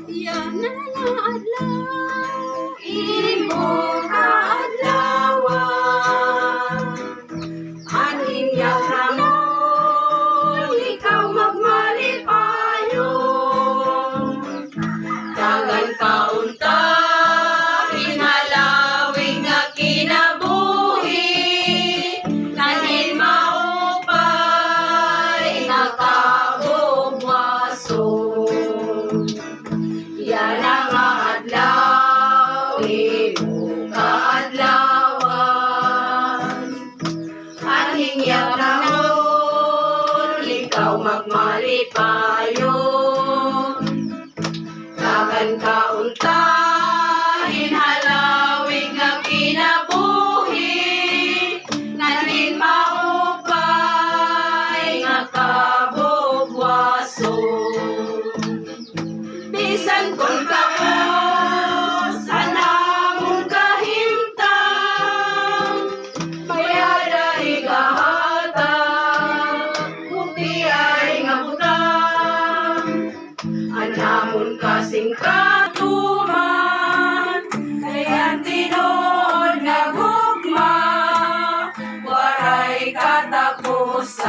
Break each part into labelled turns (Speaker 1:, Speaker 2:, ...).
Speaker 1: Yan na adlaw, imong kaadlawan. Aning yaramon, ikaw magmalipayon. Dagan kaunta, hinalawing nga kinabuhi. Dahil maupay, nakabugwason. Yan ang adlaw, imong kaadlawan. Aning yaramon, ikaw magmalipayon. Dagan kaunta, hinalawig nga kinabuhi. Nanin maupay, nga kabugwason. Bisan kung kapos, anamong kahimtang. Bayada igahatag, kuti ay nga butang. Anamon kasing katuman, kaya tinuod nga gugma, waray katapusan.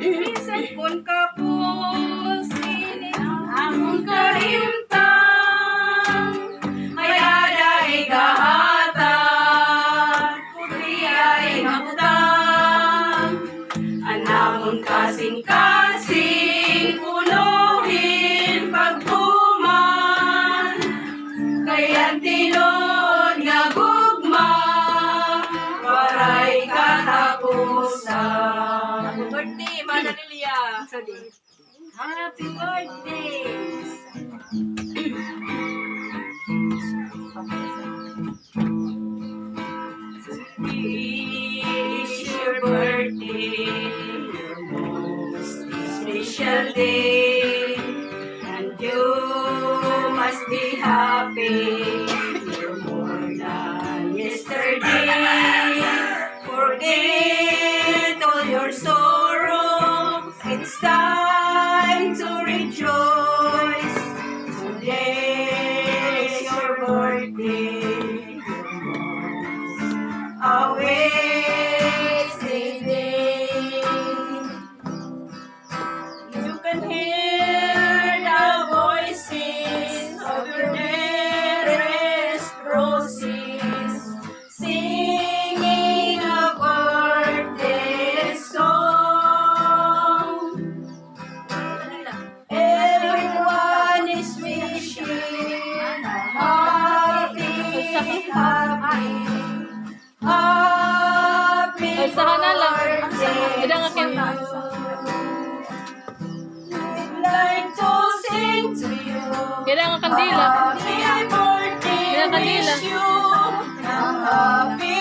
Speaker 1: Bisan kun kapos, among kahimtang, mayada igahatag, kuti ay nga butang. Anamon kasing-kasing unuhin pagtuman, kaya tinuod nga gugma, waray katapusan. Happy birthday, Mana Lilia! Happy birthday! It's your birthday, your most special day, and you must be happy. You're more than yesterday. Forget all your sorrows. It's time to rejoice. Today's your birthday. Awaits the day. You can hear the voices of your dearest roses singing a birthday song. Everyone is wishing a happy, happy. Happy birthday to you. We'd like to sing to you.
Speaker 2: Kailangan kandila.
Speaker 1: Happy birthday,
Speaker 2: Kailangan kandila.
Speaker 1: wish you a happy